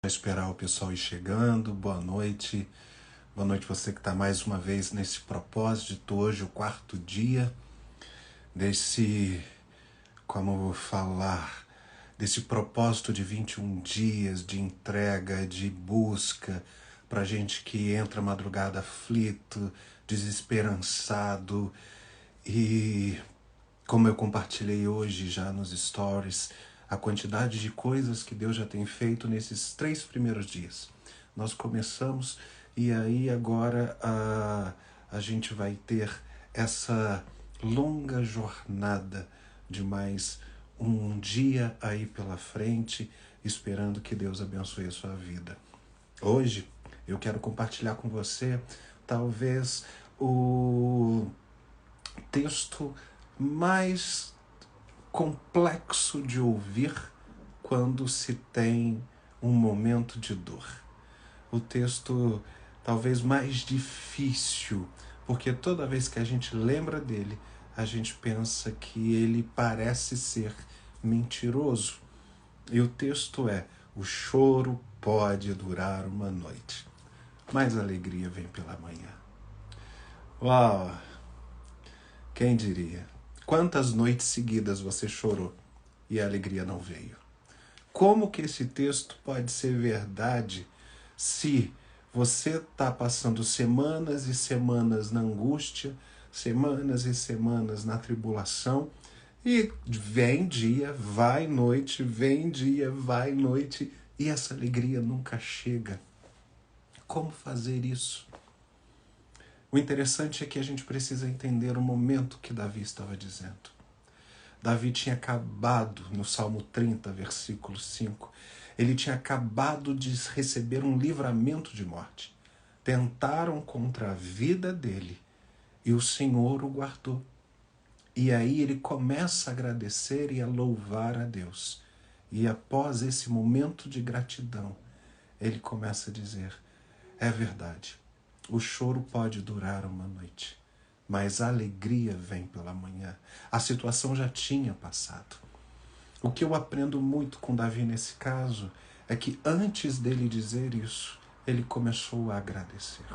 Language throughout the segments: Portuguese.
Esperar o pessoal ir chegando. Boa noite. Boa noite você que está mais uma vez nesse propósito. Hoje o quarto dia desse, como eu vou falar, desse propósito de 21 dias de entrega, de busca, para gente que entra madrugada aflito, desesperançado. E como eu compartilhei hoje já nos stories, a quantidade de coisas que Deus já tem feito nesses 3 primeiros dias. Nós começamos e aí agora a gente vai ter essa longa jornada de mais um dia aí pela frente, esperando que Deus abençoe a sua vida. Hoje eu quero compartilhar com você talvez o texto mais complexo de ouvir quando se tem um momento de dor. O texto talvez mais difícil, porque toda vez que a gente lembra dele, a gente pensa que ele parece ser mentiroso. E o texto é: o choro pode durar uma noite, mas a alegria vem pela manhã. Uau! Quem diria? Quantas noites seguidas você chorou e a alegria não veio? Como que esse texto pode ser verdade se você está passando semanas e semanas na angústia, semanas e semanas na tribulação, e vem dia, vai noite, vem dia, vai noite, e essa alegria nunca chega? Como fazer isso? O interessante é que a gente precisa entender o momento que Davi estava dizendo. Davi tinha acabado, no Salmo 30, versículo 5, ele tinha acabado de receber um livramento de morte. Tentaram contra a vida dele e o Senhor o guardou. E aí ele começa a agradecer e a louvar a Deus. E após esse momento de gratidão, ele começa a dizer: é verdade, o choro pode durar uma noite, mas a alegria vem pela manhã. A situação já tinha passado. O que eu aprendo muito com Davi nesse caso é que antes dele dizer isso, ele começou a agradecer.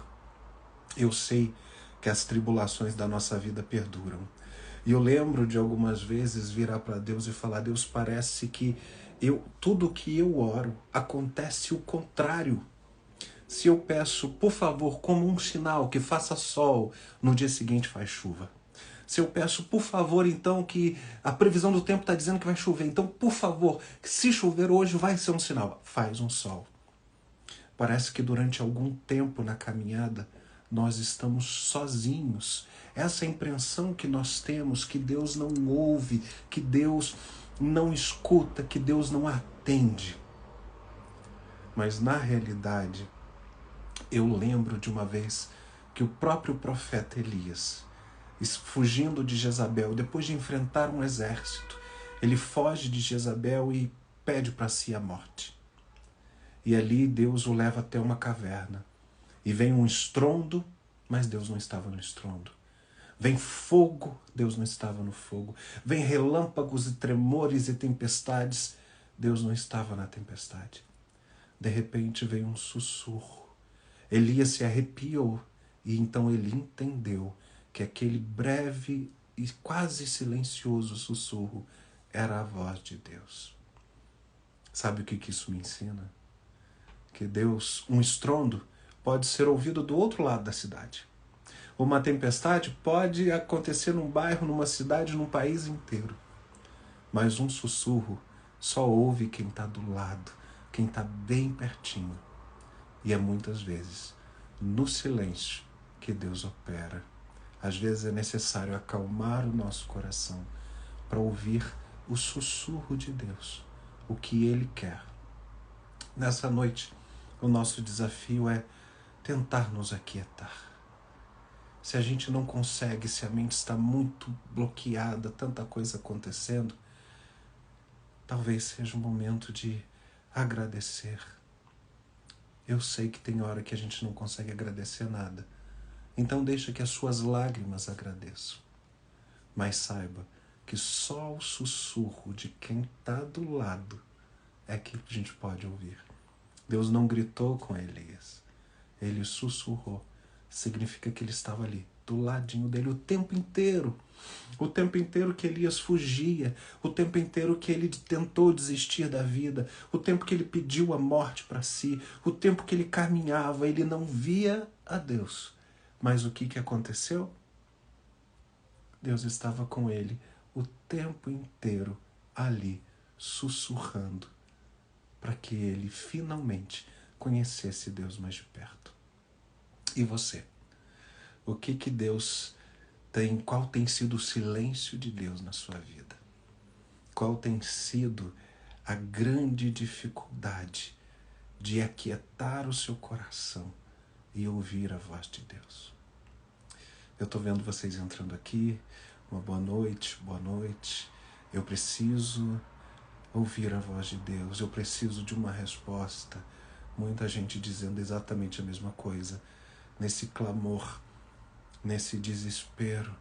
Eu sei que as tribulações da nossa vida perduram. E eu lembro de algumas vezes virar para Deus e falar: Deus, parece que tudo que eu oro acontece o contrário. Se eu peço, por favor, como um sinal, que faça sol, no dia seguinte faz chuva. Se eu peço, por favor, então, que a previsão do tempo está dizendo que vai chover, então, por favor, se chover hoje vai ser um sinal, faz um sol. Parece que durante algum tempo na caminhada nós estamos sozinhos. Essa impressão que nós temos que Deus não ouve, que Deus não escuta, que Deus não atende. Mas na realidade, eu lembro de uma vez que o próprio profeta Elias, fugindo de Jezabel, depois de enfrentar um exército, ele foge de Jezabel e pede para si a morte. E ali Deus o leva até uma caverna. E vem um estrondo, mas Deus não estava no estrondo. Vem fogo, Deus não estava no fogo. Vem relâmpagos e tremores e tempestades, Deus não estava na tempestade. De repente veio um sussurro. Elias se arrepiou e então ele entendeu que aquele breve e quase silencioso sussurro era a voz de Deus. Sabe o que isso me ensina? Que Deus, um estrondo, pode ser ouvido do outro lado da cidade. Uma tempestade pode acontecer num bairro, numa cidade, num país inteiro. Mas um sussurro só ouve quem está do lado, quem está bem pertinho. E é muitas vezes no silêncio que Deus opera. Às vezes é necessário acalmar o nosso coração para ouvir o sussurro de Deus, o que Ele quer. Nessa noite, o nosso desafio é tentar nos aquietar. Se a gente não consegue, se a mente está muito bloqueada, tanta coisa acontecendo, talvez seja o momento de agradecer. Eu sei que tem hora que a gente não consegue agradecer nada. Então deixa que as suas lágrimas agradeçam. Mas saiba que só o sussurro de quem está do lado é que a gente pode ouvir. Deus não gritou com Elias. Ele sussurrou. Significa que ele estava ali, do ladinho dele, o tempo inteiro. O tempo inteiro que Elias fugia, o tempo inteiro que ele tentou desistir da vida, o tempo que ele pediu a morte para si, o tempo que ele caminhava, ele não via a Deus. Mas o que aconteceu? Deus estava com ele o tempo inteiro ali, sussurrando, para que ele finalmente conhecesse Deus mais de perto. E você? O que Deus tem, qual tem sido o silêncio de Deus na sua vida? Qual tem sido a grande dificuldade de aquietar o seu coração e ouvir a voz de Deus? Eu estou vendo vocês entrando aqui. Uma boa noite, boa noite. Eu preciso ouvir a voz de Deus. Eu preciso de uma resposta. Muita gente dizendo exatamente a mesma coisa. Nesse clamor, nesse desespero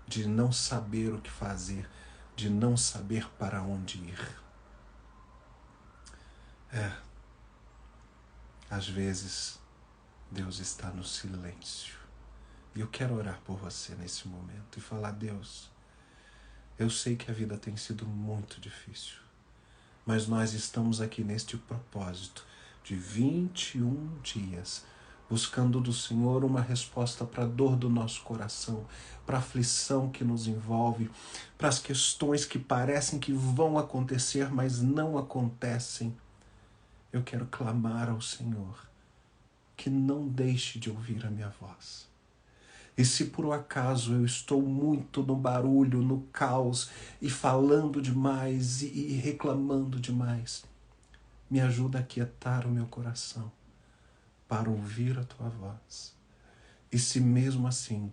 de não saber o que fazer, de não saber para onde ir. Às vezes, Deus está no silêncio. E eu quero orar por você nesse momento e falar: Deus, eu sei que a vida tem sido muito difícil, mas nós estamos aqui neste propósito de 21 dias, buscando do Senhor uma resposta para a dor do nosso coração, para a aflição que nos envolve, para as questões que parecem que vão acontecer, mas não acontecem. Eu quero clamar ao Senhor que não deixe de ouvir a minha voz. E se por um acaso eu estou muito no barulho, no caos, e falando demais e reclamando demais, me ajuda a aquietar o meu coração para ouvir a tua voz. E se mesmo assim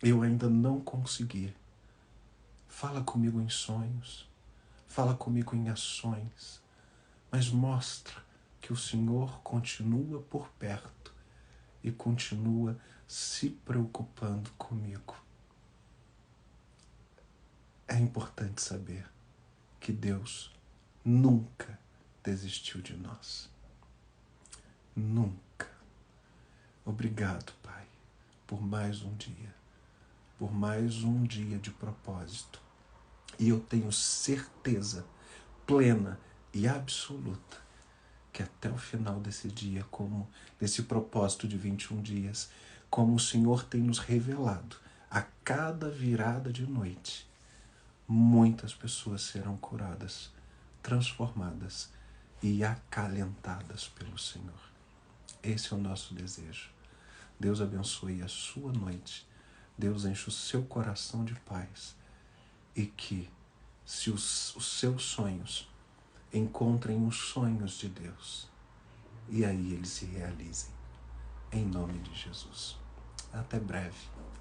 eu ainda não conseguir, fala comigo em sonhos, fala comigo em ações, mas mostra que o Senhor continua por perto e continua se preocupando comigo. É importante saber que Deus nunca desistiu de nós. Nunca. Obrigado, Pai, por mais um dia. Por mais um dia de propósito. E eu tenho certeza plena e absoluta que até o final desse dia, como desse propósito de 21 dias, como o Senhor tem nos revelado a cada virada de noite, muitas pessoas serão curadas, transformadas e acalentadas pelo Senhor. Esse é o nosso desejo. Deus abençoe a sua noite. Deus enche o seu coração de paz. E que, se os seus sonhos encontrem os sonhos de Deus, e aí eles se realizem. Em nome de Jesus. Até breve.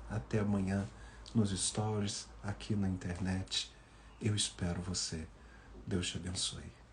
Até amanhã nos stories, aqui na internet. Eu espero você. Deus te abençoe.